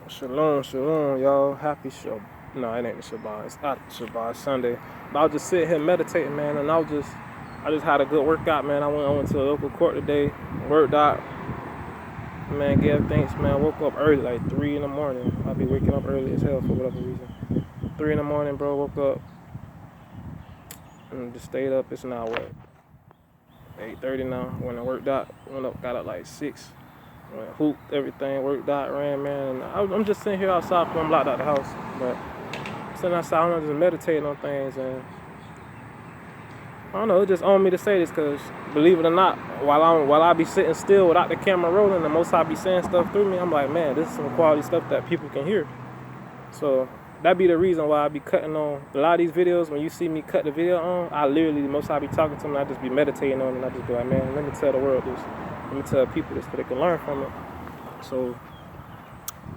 Shalom, shalom, y'all. Happy Shabbat. No, it ain't the Shabbat. It's not the Shabbat. It's Sunday. But I was just sitting here meditating, man, and I just had a good workout, man. I went to a local court today, worked out, man. Gave thanks, man. Woke up early, like 3 in the morning. I'll be waking up early as hell for whatever reason. 3 in the morning, bro. Woke up and just stayed up. It's now what? 8:30 now. When I worked out, went up, got up like 6. Went hooped, everything, worked out, ran, man. And I'm just sitting here outside, I'm locked out the house. But sitting outside, I'm just meditating on things. And I don't know, it just on me to say this because, believe it or not, while I be sitting still without the camera rolling, the most I be saying stuff through me, I'm like, man, this is some quality stuff that people can hear. So that be the reason why I be cutting on a lot of these videos. When you see me cut the video on, I literally, the most I be talking to them, I just be meditating on it, and I just be like, man, let me tell the world this. Let me tell people this so they can learn from it. So,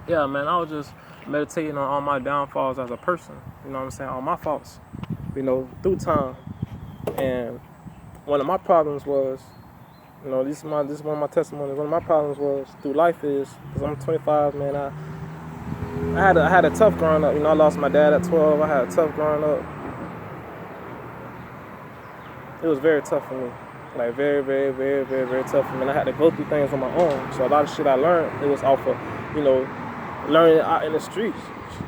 yeah, man, I was just meditating on all my downfalls as a person. You know what I'm saying? All my faults, through time. And one of my problems was, this is one of my testimonies. One of my problems was through life is, because I'm 25, man, I had a tough growing up. I lost my dad at 12. I had a tough growing up. It was very tough for me. Like very, very, very, very, very tough for me. And I had to go through things on my own. So a lot of shit I learned, it was off of, learning it out in the streets.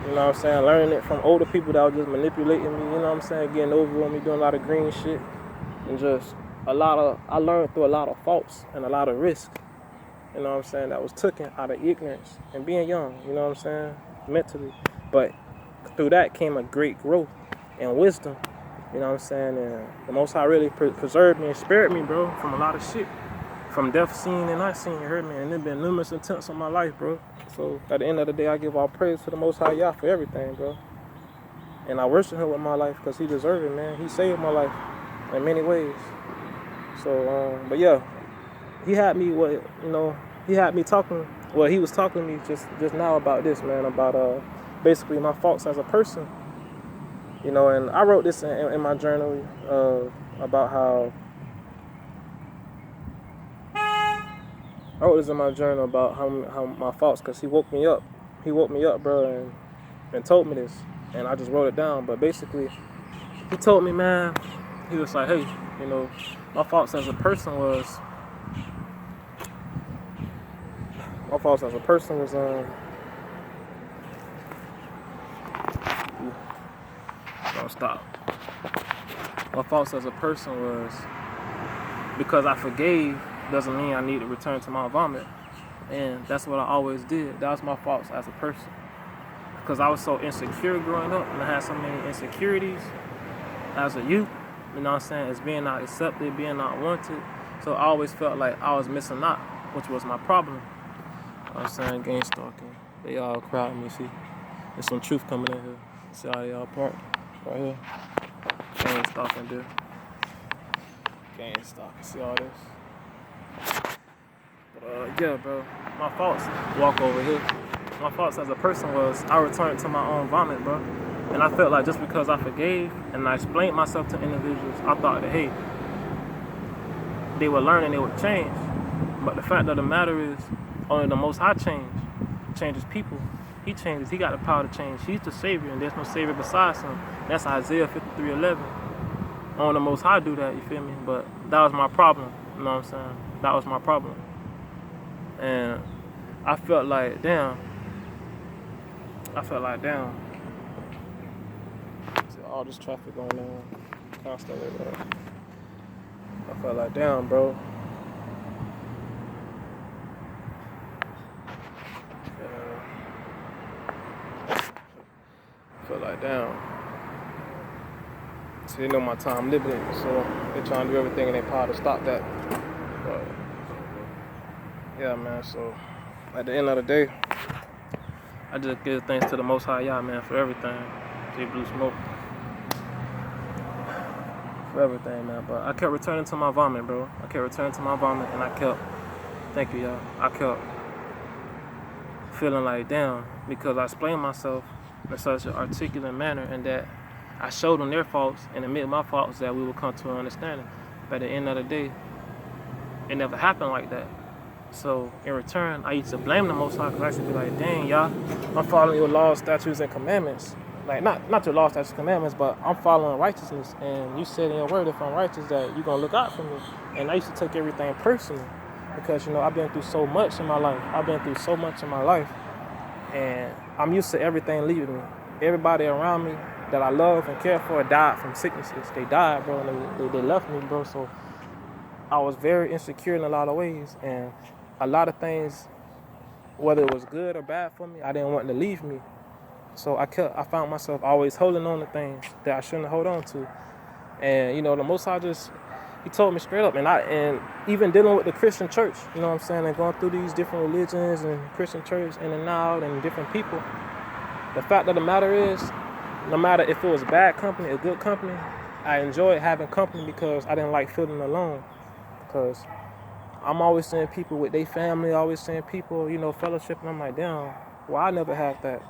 You know what I'm saying? Learning it from older people that were just manipulating me, you know what I'm saying? Getting over on me, doing a lot of green shit. And just I learned through a lot of faults and a lot of risk. You know what I'm saying? That was taken out of ignorance and being young, you know what I'm saying? Mentally. But through that came a great growth and wisdom. You know what I'm saying? And the Most High really preserved me and spared me, bro, from a lot of shit. From death seen and not seen, you heard me? And there's been numerous attempts on my life, bro. So at the end of the day, I give all praise to the Most High Yah for everything, bro. And I worship him with my life because he deserved it, man. He saved my life in many ways. So, but yeah, he had me talking. Well, he was talking to me just now about this, man, about basically my faults as a person. And I wrote this in my journal about how my faults, because he woke me up. He woke me up, bro, and told me this, and I just wrote it down. But basically, he told me, man, he was like, hey, my faults as a person was don't stop. My faults as a person was because I forgave doesn't mean I need to return to my vomit. And that's what I always did. That was my faults as a person. Because I was so insecure growing up, and I had so many insecurities as a youth, you know what I'm saying, as being not accepted, being not wanted. So I always felt like I was missing out, which was my problem. You know what I'm saying, gang stalking. They all crowding me, see. There's some truth coming in here. See how they all park right here. Gang stalking, dude. Gang stalking, see all this? But yeah, bro, my faults, walk over here. My faults as a person was I returned to my own vomit, bro. And I felt like just because I forgave and I explained myself to individuals, I thought that, hey, they would learn and they would change. But the fact of the matter is, only the Most High changes people. He changes. He got the power to change. He's the Savior, and there's no Savior besides him. That's Isaiah 53:11. Only the Most High do that, you feel me? But that was my problem, you know what I'm saying? That was my problem. And I felt like, damn. See all this traffic going on constantly, bro. I felt like, damn, bro. I felt like, damn. So they know my time limited, so they're trying to do everything in their power to stop that. But yeah, man, so at the end of the day, I just give thanks to the Most High Yah, man, for everything. J Blue Smoke. For everything, man. But I kept returning to my vomit, bro. And I kept, thank you, y'all. I kept feeling like, damn, because I explained myself in such an articulate manner, and that I showed them their faults and admit my faults, that we would come to an understanding. But at the end of the day, it never happened like that. So in return, I used to blame the Most High because I used to be like, dang, y'all, I'm following your laws, statutes, and commandments. Like, not your laws, statutes, and commandments, but I'm following righteousness. And you said in your word, if I'm righteous, that you're going to look out for me. And I used to take everything personally because, I've been through so much in my life. And I'm used to everything leaving me. Everybody around me that I love and care for died from sicknesses. They died, bro, and they left me, bro. So I was very insecure in a lot of ways. And a lot of things, whether it was good or bad for me, I didn't want to leave me. So I found myself always holding on to things that I shouldn't hold on to. And, the Most High he told me straight up. And even dealing with the Christian church, you know what I'm saying, and going through these different religions and Christian church in and out and different people, the fact of the matter is, no matter if it was bad company or good company, I enjoyed having company because I didn't like feeling alone. Because I'm always seeing people with their family, always seeing people, fellowship, and I'm like, damn, well, I never had that.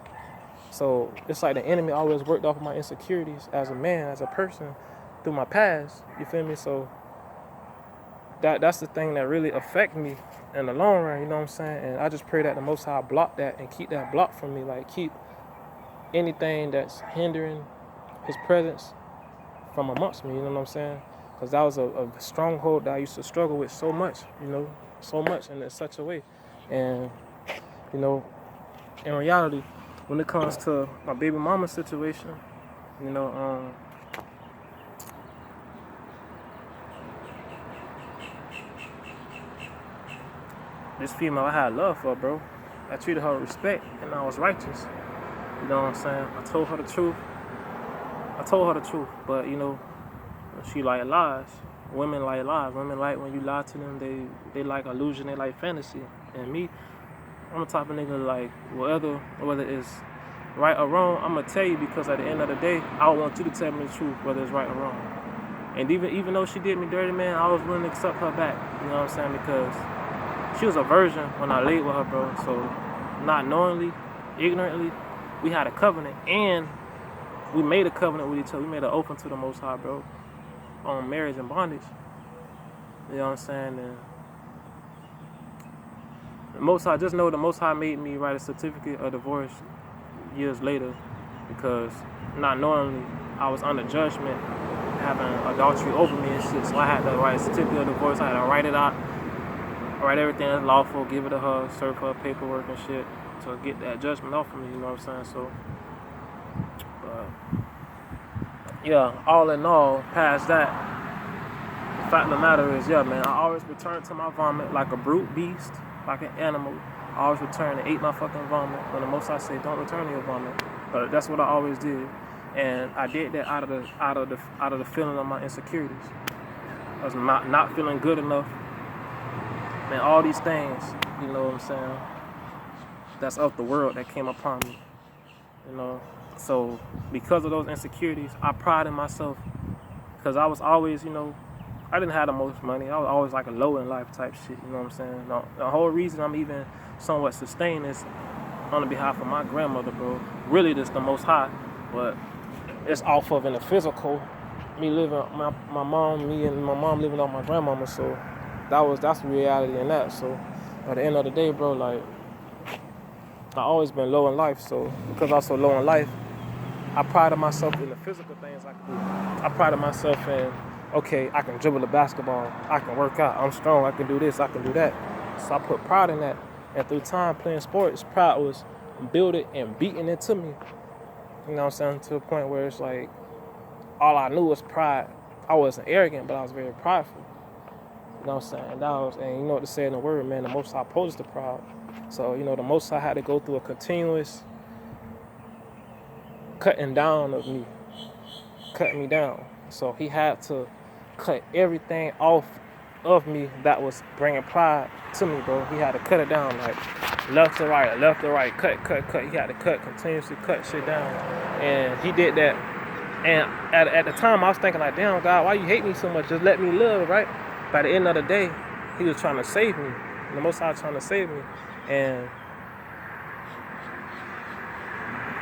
So it's like the enemy always worked off of my insecurities as a man, as a person, through my past, you feel me? So that's the thing that really affect me in the long run, you know what I'm saying? And I just pray that the Most High block that and keep that blocked from me, like keep anything that's hindering his presence from amongst me, you know what I'm saying? Because that was a stronghold that I used to struggle with so much, so much and in such a way. And, in reality, when it comes to my baby mama situation, this female I had love for, bro. I treated her with respect and I was righteous. You know what I'm saying? I told her the truth, but she like lies. Women like lies. Women like when you lie to them, they like illusion, they like fantasy. And me, I'm the type of nigga like whether it's right or wrong, I'm gonna tell you because at the end of the day, I don't want you to tell me the truth, whether it's right or wrong. And even though she did me dirty, man, I was willing to accept her back. You know what I'm saying? Because she was a virgin when I laid with her, bro. So not knowingly, ignorantly, we had a covenant and we made a covenant with each other. We made an oath unto the Most High, bro, on marriage and bondage. You know what I'm saying? And the Most High, just know the Most High made me write a certificate of divorce years later because not knowingly I was under judgment, having adultery over me and shit. So I had to write a certificate of divorce. I had to write it out, write everything that's lawful, give it to her, serve her paperwork and shit to get that judgment off of me. You know what I'm saying? So, yeah, all in all, past that, the fact of the matter is, yeah, man, I always return to my vomit like a brute beast, like an animal. I always return and ate my fucking vomit. When the Most High say, don't return to your vomit. But that's what I always did. And I did that out of the feeling of my insecurities. I was not feeling good enough. Man, all these things, you know what I'm saying, that's of the world that came upon me. So because of those insecurities, I prided myself because I was always, I didn't have the most money. I was always like a low in life type shit, you know what I'm saying? The whole reason I'm even somewhat sustained is on the behalf of my grandmother, bro. Really, this the Most High, but it's off of in the physical. Me living, my mom living on my grandmama, so that's the reality in that. So at the end of the day, bro, like, I always been low in life, so because I'm so low in life, I prided myself in the physical things I could do. I prided myself in, okay, I can dribble the basketball, I can work out, I'm strong, I can do this, I can do that. So I put pride in that. And through time playing sports, pride was built and beaten into me. You know what I'm saying? To the point where it's like, all I knew was pride. I wasn't arrogant, but I was very prideful. You know what I'm saying? And you know what to say in the word, man, the Most High opposes the proud. So, the Most High had to go through a continuous cutting down of me, cutting me down. So he had to cut everything off of me that was bringing pride to me, bro. He had to cut it down, like left to right, cut. He had to continuously cut shit down. And he did that. And at the time, I was thinking like, damn, God, why you hate me so much? Just let me live, right? By the end of the day, he was trying to save me. The Most High trying to save me. And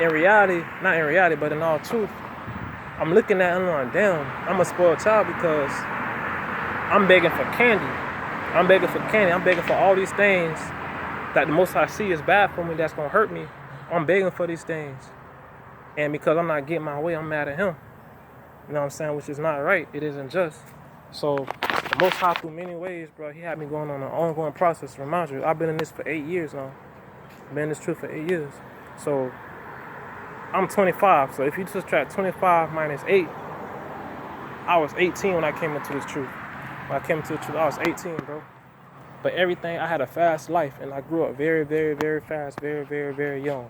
not in reality, but in all truth, I'm looking at him like, damn, I'm a spoiled child because I'm begging for candy. I'm begging for candy. I'm begging for all these things that the Most High see is bad for me, that's going to hurt me. I'm begging for these things. And because I'm not getting my way, I'm mad at him. You know what I'm saying? Which is not right. It isn't just. So the Most High, through many ways, bro, he had me going on an ongoing process. Remind you, I've been in this for 8 years now. Been in this truth for 8 years. So I'm 25. So if you subtract 25 minus 8, I was 18 when I came into this truth. When I came into the truth, I was 18, bro. But everything, I had a fast life, and I grew up very, very, very fast, very, very, very young.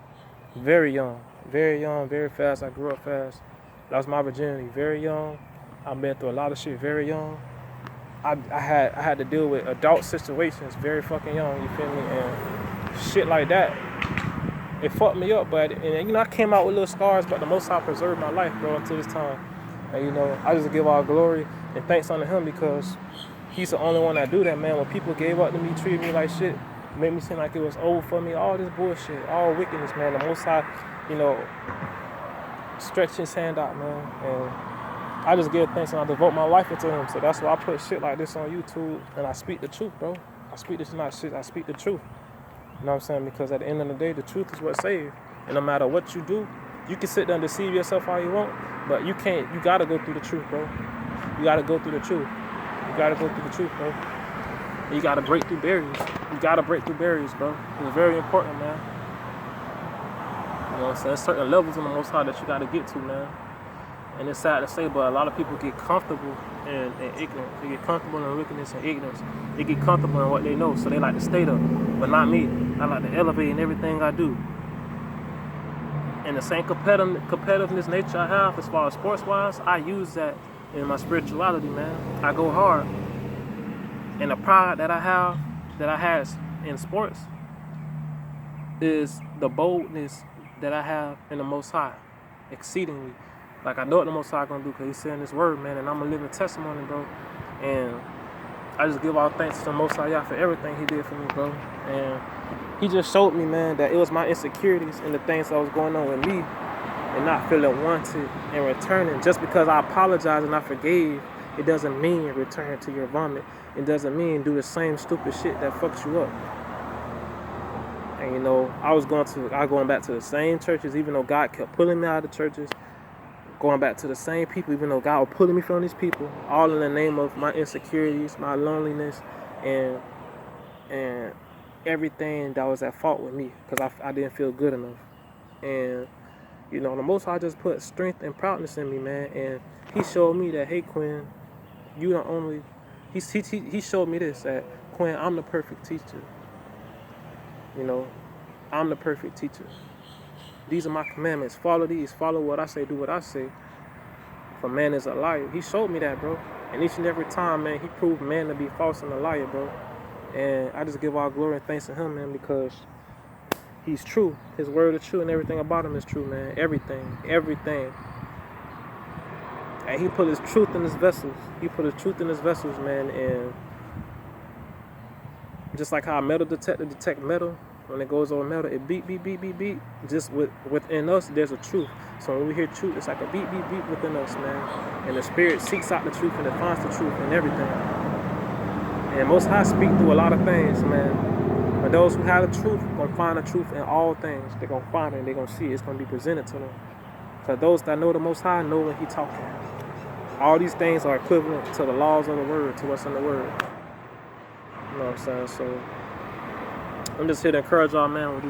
Very young, very fast. I grew up fast. Lost my virginity very young. I've been through a lot of shit very young. I had to deal with adult situations very fucking young, you feel me? And shit like that, it fucked me up. But, and, you know, I came out with little scars, but the Most High preserved my life, bro, until this time. And, you know, I just give all glory and thanks unto him, because he's the only one that do that, man. When people gave up to me, treated me like shit, made me seem like it was over for me, all this bullshit, all wickedness, man. The Most High, you know, stretched his hand out, man. And I just give thanks and I devote my life into him. So that's why I put shit like this on YouTube, and I speak the truth, bro. I speak this not shit, I speak the truth. You know what I'm saying? Because at the end of the day, the truth is what saves. And no matter what you do, you can sit there and deceive yourself all you want, but you can't, you gotta go through the truth, bro. You gotta go through the truth. You gotta go through the truth, bro. And you gotta break through barriers. You gotta break through barriers, bro. It's very important, man. You know what I'm saying? There's certain levels in the Most High that you gotta get to, man. And it's sad to say, but a lot of people get comfortable in ignorance. They get comfortable in wickedness and ignorance. They get comfortable in what they know, so they like to stay there. But not me. I like to elevate in everything I do. And the same competitiveness nature I have as far as sports-wise, I use that in my spirituality, man. I go hard. And the pride that I have, that I had in sports, is the boldness that I have in the Most High, exceedingly. Like, I know what the Most High gonna do, because he's saying this word, man, and I'm a living testimony, bro. And I just give all thanks to the Most High for everything he did for me, bro. And he just showed me, man, that it was my insecurities and the things that was going on with me and not feeling wanted and returning. Just because I apologized and I forgave, it doesn't mean return to your vomit. It doesn't mean do the same stupid shit that fucks you up. And, you know, I was going back to the same churches, even though God kept pulling me out of the churches. Going back to the same people, even though God was pulling me from these people, all in the name of my insecurities, my loneliness, and everything that was at fault with me, because I didn't feel good enough. And, you know, the Most High just put strength and proudness in me, man. And he showed me that, hey, Quinn, you the only, he showed me this, that, Quinn, I'm the perfect teacher. You know, I'm the perfect teacher. These are my commandments. Follow these. Follow what I say. Do what I say. For man is a liar. He showed me that, bro. And each and every time, man, he proved man to be false and a liar, bro. And I just give all glory and thanks to him, man, because he's true. His word is true, and everything about him is true, man. Everything. Everything. And he put his truth in his vessels. He put his truth in his vessels, man. And just like how a metal detector detects metal, when it goes over metal, it beat, beat, beat, beat, beat. Just within us, there's a truth. So when we hear truth, it's like a beat, beat, beat within us, man. And the spirit seeks out the truth and it finds the truth in everything. And Most High speak through a lot of things, man. But those who have the truth are gonna find the truth in all things. They're gonna find it and they're gonna see it. It's gonna be presented to them. So those that know the Most High know when He's talking. All these things are equivalent to the laws of the word, to what's in the word. You know what I'm saying? So I'm just here to encourage y'all, man, with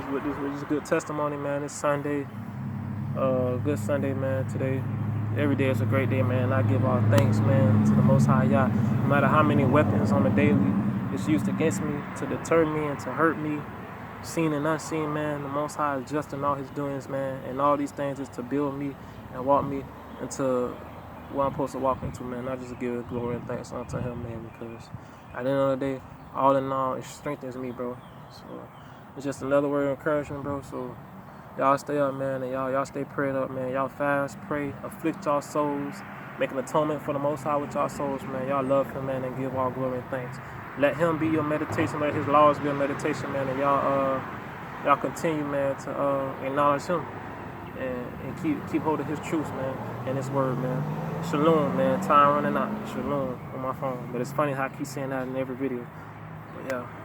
this good testimony, man. It's Sunday. Good Sunday, man, today. Every day is a great day, man. I give all thanks, man, to the Most High Yah. No matter how many weapons on the daily is used against me to deter me and to hurt me, seen and unseen, man, the Most High is just in all His doings, man. And all these things is to build me and walk me into what I'm supposed to walk into, man. I just give glory and thanks unto Him, man, because at the end of the day, all in all, it strengthens me, bro. So it's just another word of encouragement, bro. So y'all stay up, man, and y'all stay prayed up, man. Y'all fast, pray, afflict y'all souls, make an atonement for the Most High with y'all souls, man. Y'all love Him, man, and give all glory and thanks. Let Him be your meditation. Let His laws be your meditation, man, and y'all continue, man, to acknowledge Him and keep hold of His truth, man, and His word, man. Shalom, man. Time running out. Shalom on my phone. But it's funny how I keep saying that in every video. But yeah.